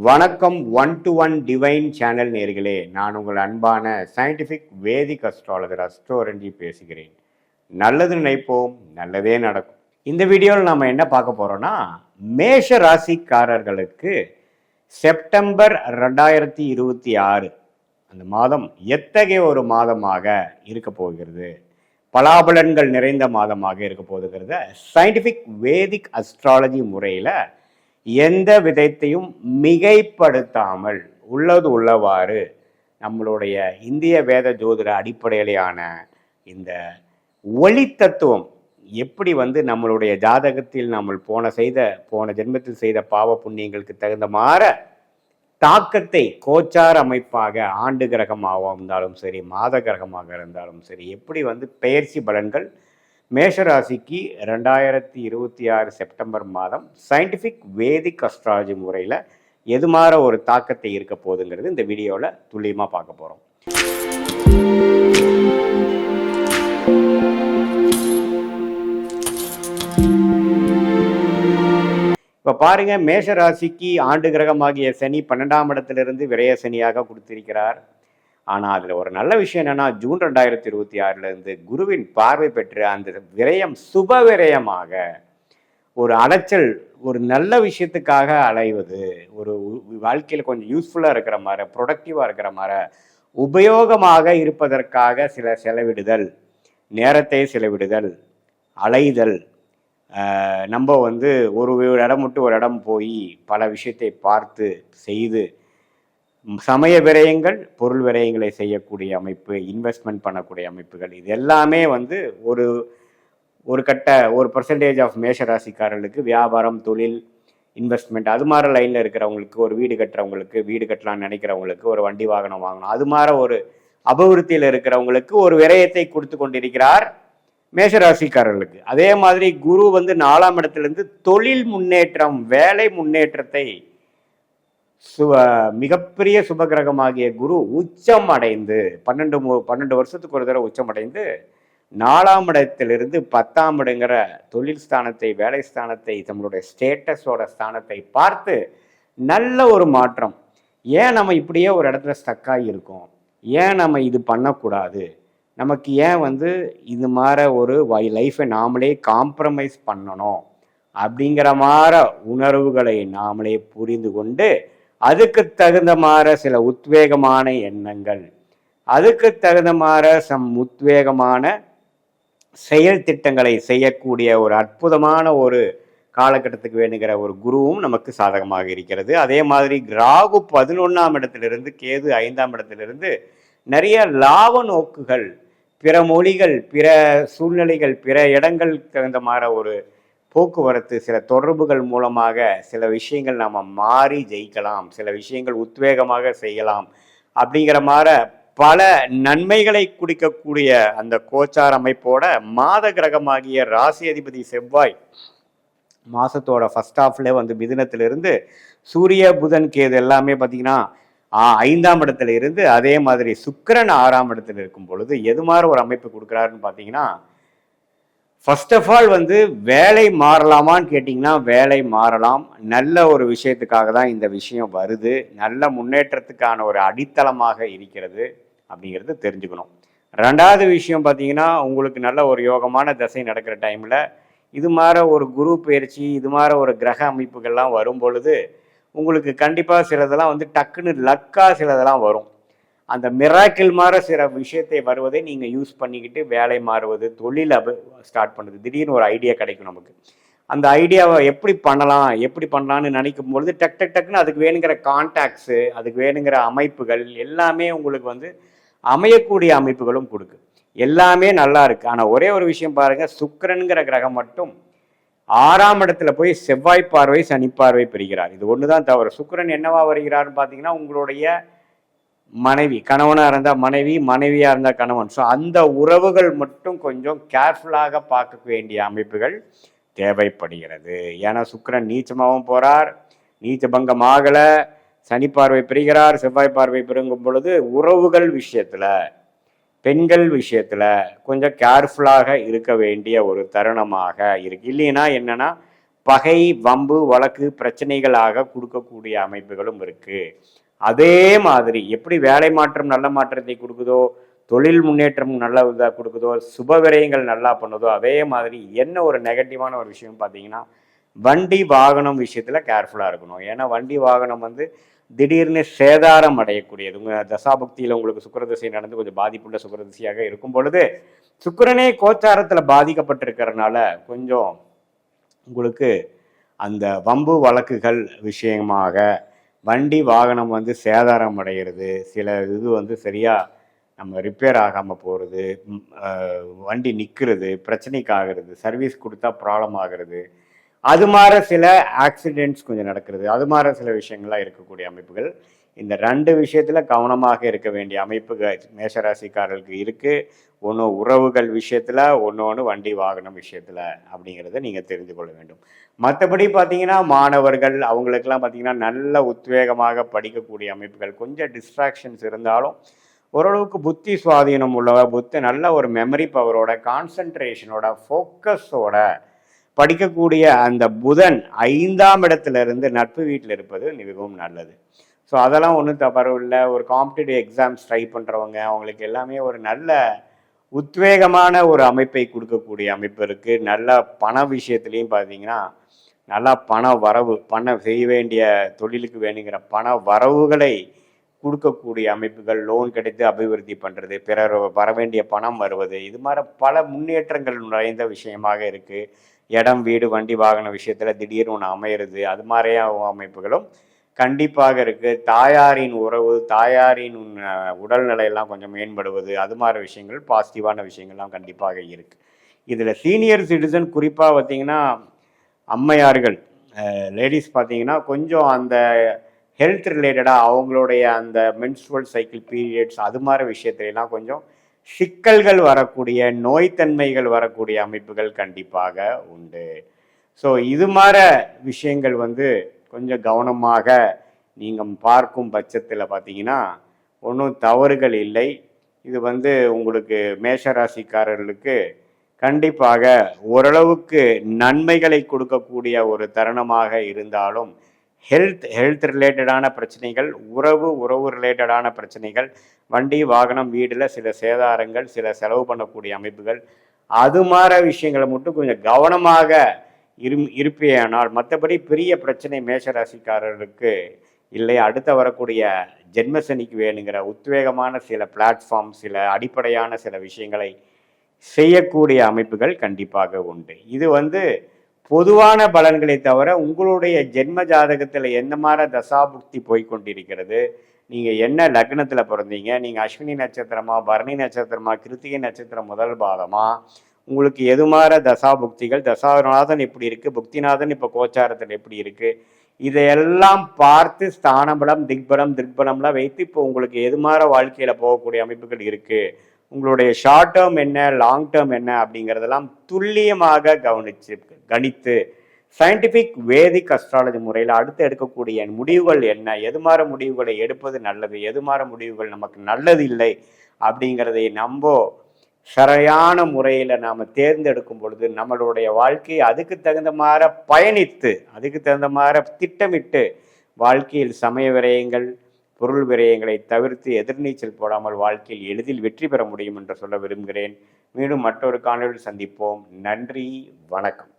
வணக்கம். 1-to-1 divine channel நேர்களே, நான் உங்கள் அன்பான சயின்டிஃபிக் வேதிக் அஸ்ட்ராலஜர் அஸ்ட்ரோரஞ்சி பேசுகிறேன். நல்லது நினைப்போம், நல்லதே நடக்கும். இந்த வீடியோவில் நாம் என்ன பார்க்க போகிறோன்னா, மேஷ ராசிக்காரர்களுக்கு செப்டம்பர் 2026 அந்த மாதம் எத்தகைய ஒரு மாதமாக இருக்க போகிறது, பலாபலன்கள் நிறைந்த மாதமாக இருக்க போகிறத சயின்டிஃபிக் வேதிக் அஸ்ட்ராலஜி முறையில் எந்த விதத்தையும் மிகைப்படுத்தாமல் உள்ளது உள்ளவாறு நம்மளுடைய இந்திய வேத ஜோதிட அடிப்படையிலான இந்த ஒளி தத்துவம் எப்படி நம்மளுடைய ஜாதகத்தில் நம்ம போன ஜென்மத்தில் செய்த பாவ புண்ணியங்களுக்கு தகுந்த மாற தாக்கத்தை கோச்சார அமைப்பாக ஆண்டு கிரகமாக இருந்தாலும் சரி, மாத கிரகமாக இருந்தாலும் சரி, எப்படி பெயர்ச்சி பலன்கள் மேஷராசிக்கு 2026 செப்டம்பர் மாதம் சயின்டிஃபிக் வேதிக் அஸ்ட்ராலஜி முறையில் எது மாதிரி ஒரு தாக்கத்தை இருக்க போகுதுங்கிறது இந்த வீடியோவில் துல்லியமாக பார்க்க போகிறோம். இப்போ பாருங்க, மேஷராசிக்கு ஆண்டு கிரகமாகிய சனி 12ஆம் இடத்திலிருந்து விரய சனியாக கொடுத்திருக்கிறார். ஆனால் அதில் ஒரு நல்ல விஷயம் என்னென்னா, ஜூன் 2026 குருவின் பார்வை பெற்று அந்த விரயம் சுப விரயமாக ஒரு அலைச்சல், ஒரு நல்ல விஷயத்துக்காக அலைவது, ஒரு வாழ்க்கையில் கொஞ்சம் யூஸ்ஃபுல்லாக இருக்கிற மாதிரி, ப்ரொடக்டிவாக இருக்கிற மாதிரி, உபயோகமாக இருப்பதற்காக சில செலவிடுதல், நேரத்தை செலவிடுதல், அலைதல், நம்ம ஒரு இடம் விட்டு ஒரு இடம் போய் பல விஷயத்தை பார்த்து செய்து சமய விரயங்கள், பொருள் விரயங்களை செய்யக்கூடிய அமைப்பு, இன்வெஸ்ட்மெண்ட் பண்ணக்கூடிய அமைப்புகள், இது எல்லாமே ஒரு பர்சன்டேஜ் ஆஃப் மேஷராசிக்காரர்களுக்கு வியாபாரம், தொழில், இன்வெஸ்ட்மெண்ட் அது மாதிரி லைனில் இருக்கிறவங்களுக்கு, ஒரு வீடு கட்டுறவங்களுக்கு, வீடு கட்டலாம்னு நினைக்கிறவங்களுக்கு, ஒரு வண்டி வாகனம் வாங்கணும், அது மாதிரி ஒரு அபிவிருத்தியில் இருக்கிறவங்களுக்கு ஒரு விரயத்தை கொடுத்து கொண்டிருக்கிறார் மேஷராசிக்காரர்களுக்கு. அதே மாதிரி குரு 4ஆம் இடத்திலிருந்து தொழில் முன்னேற்றம், வேலை முன்னேற்றத்தை மிகப்பெரிய சுபகிரகமாகிய குரு உச்சம் அடைந்து 12 வருஷத்துக்கு ஒரு தடவை உச்சம் அடைந்து 4ஆம் இடத்திலிருந்து 10ஆம் இடங்கிற தொழில் ஸ்தானத்தை, வேலை ஸ்தானத்தை, நம்மளுடைய ஸ்டேட்டஸோட ஸ்தானத்தை பார்த்து நல்ல ஒரு மாற்றம். ஏன் நம்ம இப்படியே ஒரு இடத்துல ஸ்டக்காகி இருக்கோம், ஏன் நம்ம இது பண்ணக்கூடாது, நமக்கு ஏன் இது மாதிரி ஒரு லைஃப்பை நாமளே காம்ப்ரமைஸ் பண்ணணும் அப்படிங்கிற மாதிரி உணர்வுகளை நாமளே புரிந்து கொண்டு அதுக்கு தகுந்த மாதிரி சில உத்வேகமான எண்ணங்கள், அதுக்கு தகுந்த மாதிரி உத்வேகமான செயல் திட்டங்களை செய்யக்கூடிய ஒரு அற்புதமான ஒரு காலகட்டத்துக்கு வேணுங்கிற ஒரு குருவும் நமக்கு சாதகமாக இருக்கிறது. அதே மாதிரி ராகு 11ஆம் இடத்திலிருந்து, கேது 5ஆம் இடத்திலிருந்து நிறைய லாப நோக்குகள், பிற மொழிகள், பிற சூழ்நிலைகள், பிற இடங்கள் தகுந்த மாதிரி ஒரு போக்குவரத்து, சில தொடர்புகள் மூலமாக சில விஷயங்கள் நம்ம மாறி ஜெயிக்கலாம், சில விஷயங்கள் உத்வேகமாக செய்யலாம் அப்படிங்கிற மாதிரி பல நன்மைகளை குடிக்கக்கூடிய அந்த கோச்சார அமைப்போட மாத கிரகமாகிய ராசி அதிபதி செவ்வாய் மாசத்தோட ஃபர்ஸ்ட் ஹாஃப்ல மிதுனத்திலிருந்து சூரிய, புதன், கேது எல்லாமே பார்த்தீங்கன்னா 5ஆம் இடத்துல இருந்து, அதே மாதிரி சுக்கிரன் 6ஆம் இடத்துல இருக்கும் பொழுது எது மாதிரி ஒரு அமைப்பு கொடுக்குறாருன்னு பார்த்தீங்கன்னா, ஃபர்ஸ்ட் ஆஃப் ஆல் வேலை மாறலாமான்னு கேட்டிங்கன்னா வேலை மாறலாம். நல்ல ஒரு விஷயத்துக்காக தான் இந்த விஷயம் வருது, நல்ல முன்னேற்றத்துக்கான ஒரு அடித்தளமாக இருக்கிறது அப்படிங்கிறது தெரிஞ்சுக்கணும். 2வது விஷயம் பார்த்தீங்கன்னா, உங்களுக்கு நல்ல ஒரு யோகமான தசை நடக்கிற டைமில் இது மாதிரி ஒரு குரு பயிற்சி, இது மாதிரி ஒரு கிரக அமைப்புகள்லாம் வரும் பொழுது உங்களுக்கு கண்டிப்பாக சிலதெல்லாம் டக்குன்னு லக்காக சிலதெல்லாம் வரும். அந்த மிராக்கிள் மாதிரி சில விஷயத்தை வருவதை நீங்கள் யூஸ் பண்ணிக்கிட்டு வேலை மாறுவது, தொழில் ஸ்டார்ட் பண்ணுறது, திடீர்னு ஒரு ஐடியா கிடைக்கும் நமக்கு. அந்த ஐடியாவை எப்படி பண்ணலான்னு நினைக்கும் பொழுது டக்குன்னு அதுக்கு வேணுங்கிற கான்டாக்ட்ஸு, அதுக்கு வேணுங்கிற அமைப்புகள் எல்லாமே உங்களுக்கு அமையக்கூடிய அமைப்புகளும் கொடுக்கு. எல்லாமே நல்லா இருக்குது. ஆனால் ஒரே ஒரு விஷயம் பாருங்கள், சுக்கிரன்கிற கிரகம் மட்டும் 6ஆம் இடத்துல போய் செவ்வாய் பார்வை, சனி பார்வை பெறுகிறார். இது ஒன்று தான் தவறு. சுக்கிரன் என்னவா வருகிறார்னு பார்த்தீங்கன்னா, உங்களுடைய மனைவி, கணவனாக இருந்தால் மனைவி, மனைவியாக இருந்தால் கணவன். ஸோ அந்த உறவுகள் மட்டும் கொஞ்சம் கேர்ஃபுல்லாக பார்க்க வேண்டிய அமைப்புகள் தேவைப்படுகிறது. ஏன்னா சுக்கிரன் நீச்சமாகவும் போகிறார், நீச்ச பங்கம் ஆகலை, சனி பார்வை பெறுகிறார், செவ்வாய் பார்வை பெறுங்கும் பொழுது உறவுகள் விஷயத்தில், பெண்கள் விஷயத்தில் கொஞ்சம் கேர்ஃபுல்லாக இருக்க வேண்டிய ஒரு தருணமாக இருக்கு. இல்லைன்னா என்னன்னா பகை, வம்பு, வழக்கு, பிரச்சனைகளாக கொடுக்கக்கூடிய அமைப்புகளும் இருக்கு. அதே மாதிரி எப்படி வேலை மாற்றம் நல்ல மாற்றத்தை கொடுக்குதோ, தொழில் முன்னேற்றம் நல்ல இதாக கொடுக்குதோ, சுப விரயங்கள் நல்லா பண்ணுதோ, அதே மாதிரி என்ன ஒரு நெகட்டிவான ஒரு விஷயம் பார்த்தீங்கன்னா, வண்டி வாகனம் விஷயத்துல கேர்ஃபுல்லா இருக்கணும். ஏன்னா வண்டி வாகனம் வந்து திடீர்னு சேதாரம் அடையக்கூடியது. உங்க தசாபக்தியில உங்களுக்கு சுக்கிரதிசை நடந்து கொஞ்சம் பாதிப்புள்ள சுக்கிரதிசையாக இருக்கும் பொழுது, சுக்கிரனே கோச்சாரத்துல பாதிக்கப்பட்டிருக்கிறதுனால கொஞ்சம் உங்களுக்கு அந்த வம்பு வழக்குகள் விஷயமாக வண்டி வாகனம் வந்து சேதாரம் அடைகிறது, சில இது வந்து சரியா நம்ம ரிப்பேர் ஆகாமல் போகிறது, வண்டி நிற்கிறது, பிரச்சனைக்கு ஆகிறது, சர்வீஸ் கொடுத்தா ப்ராப்ளம் ஆகிறது, அது மாதிரி சில ஆக்சிடென்ட்ஸ் கொஞ்சம் நடக்கிறது, அது மாதிரி சில விஷயங்கள்லாம் இருக்கக்கூடிய அமைப்புகள். இந்த 2 விஷயத்துல கவனமாக இருக்க வேண்டிய அமைப்புகள் மேஷராசிக்காரர்களுக்கு இருக்கு. ஒன்று உறவுகள் விஷயத்துல, ஒன்று வண்டி வாகனம் விஷயத்துல அப்படிங்கிறத நீங்க தெரிந்து கொள்ள வேண்டும். மற்றபடி பார்த்தீங்கன்னா மாணவர்கள் அவங்களுக்கெல்லாம் பார்த்தீங்கன்னா நல்ல உத்வேகமாக படிக்கக்கூடிய அமைப்புகள். கொஞ்சம் டிஸ்ட்ராக்ஷன்ஸ் இருந்தாலும் ஓரளவுக்கு புத்தி சுவாதீனம் உள்ளவ, நல்ல ஒரு மெமரி பவரோட, கான்சன்ட்ரேஷனோட, ஃபோக்கஸோட படிக்கக்கூடிய அந்த புதன் 5ஆம் இடத்துல இருந்து நட்பு வீட்டில் இருப்பது மிகவும் நல்லது. ஸோ அதெல்லாம் ஒன்றும் தவறு இல்லை. ஒரு காம்படிட்டிவ் எக்ஸாம்ஸ் ட்ரை பண்ணுறவங்க அவங்களுக்கு எல்லாமே ஒரு நல்ல உத்வேகமான ஒரு அமைப்பை கொடுக்கக்கூடிய அமைப்பு இருக்குது. நல்ல பண விஷயத்துலேயும் பார்த்தீங்கன்னா நல்லா பண வரவு, செய்ய வேண்டிய தொழிலுக்கு வேணுங்கிற பண வரவுகளை கொடுக்கக்கூடிய அமைப்புகள், லோன் கிடைத்து அபிவிருத்தி பண்ணுறது, பிறர் வர வேண்டிய பணம் வருவது, இது மாதிரி பல முன்னேற்றங்கள் நிறைந்த விஷயமாக இருக்குது. இடம், வீடு, வண்டி வாகன விஷயத்தில் திடீர்னு ஒன்று அமையிறது, அது மாதிரியா அமைப்புகளும் கண்டிப்பாக இருக்குது. தாயாரின் உறவு, தாயாரின் உடல்நிலையெல்லாம் கொஞ்சம் மேம்படுவது, அது மாதிரி விஷயங்கள் பாசிட்டிவான விஷயங்கள்லாம் கண்டிப்பாக இருக்குது. இதில் சீனியர் சிட்டிசன் குறிப்பாக பார்த்தீங்கன்னா அம்மையார்கள், லேடிஸ் பார்த்தீங்கன்னா கொஞ்சம் அந்த ஹெல்த் ரிலேட்டடாக அவங்களுடைய அந்த மென்ஸ்ட்ருவல் சைக்கிள் பீரியட்ஸ் அது மாதிரி விஷயத்துலாம் கொஞ்சம் சிக்கல்கள் வரக்கூடிய, நோய்த்தன்மைகள் வரக்கூடிய அமைப்புகள் கண்டிப்பாக உண்டு. ஸோ இது மாதிரி விஷயங்கள் வந்து கொஞ்சம் கவனமாக நீங்கள் பார்க்கும் பட்சத்தில் பார்த்தீங்கன்னா ஒன்றும் தவறுகள் இல்லை. இது வந்து உங்களுக்கு மேஷராசிக்காரர்களுக்கு கண்டிப்பாக ஓரளவுக்கு நன்மைகளை கொடுக்கக்கூடிய ஒரு தருணமாக இருந்தாலும் ஹெல்த் ரிலேட்டடான பிரச்சனைகள், உறவு ரிலேட்டடான பிரச்சனைகள், வண்டி வாகனம் வீடில் சில சேதாரங்கள், சில செலவு பண்ணக்கூடிய அமைப்புகள், அது மாதிரி விஷயங்களை மட்டும் கொஞ்சம் கவனமாக இருப்பேனால் மற்றபடி பெரிய பிரச்சனை மேஷராசிக்காரர்களுக்கு இல்லை. அடுத்த வரக்கூடிய ஜென்மசனிக்கு வேணுங்கிற உத்வேகமான சில பிளாட்ஃபார்ம், சில அடிப்படையான சில விஷயங்களை செய்யக்கூடிய அமைப்புகள் கண்டிப்பாக உண்டு. இது வந்து பொதுவான பலன்களை தவிர உங்களுடைய ஜென்ம ஜாதகத்தில் எந்த மாதிரி தசாபுக்தி போய்கொண்டிருக்கிறது, நீங்கள் என்ன லக்னத்தில் பிறந்தீங்க, நீங்கள் அஸ்வினி நட்சத்திரமா, பரணி நட்சத்திரமா, கிருத்திகை நட்சத்திரம் முதல் பாதமா, உங்களுக்கு எது மாதிரி தசாபுக்திகள், தசாநாதன் எப்படி இருக்குது, புக்திநாதன் இப்போ கோச்சாரத்தில் எப்படி இருக்குது, இதையெல்லாம் பார்த்து ஸ்தானபலம், திக்பலம்லாம் வைத்து இப்போ உங்களுக்கு எது மாதிரி வாழ்க்கையில் போகக்கூடிய அமைப்புகள் இருக்குது, உங்களுடைய ஷார்ட் டேர்ம் என்ன, லாங் டேர்ம் என்ன அப்படிங்கிறதெல்லாம் துல்லியமாக கணித்து சயின்டிஃபிக் வேதிக் அஸ்ட்ராலஜி முறையில் அடுத்து எடுக்கக்கூடிய முடிவுகள் என்ன, எது மாதிரி முடிவுகளை எடுப்பது நல்லது, எது மாதிரி முடிவுகள் நமக்கு நல்லது இல்லை அப்படிங்கிறதை நம்ம சரியான முறையில் நாம் தேர்ந்தெடுக்கும் பொழுது நம்மளுடைய வாழ்க்கையை அதுக்கு தகுந்த மாதிரி பயணித்து, அதுக்கு தகுந்த மாதிரி திட்டமிட்டு வாழ்க்கையில் சமய விரயங்கள், பொருள் விரயங்களை தவிர்த்து எதிர்நீச்சல் போடாமல் வாழ்க்கையில் எளிதில் வெற்றி பெற முடியும் என்று சொல்ல விரும்புகிறேன். மீண்டும் மற்றொரு காணொலியில் சந்திப்போம். நன்றி, வணக்கம்.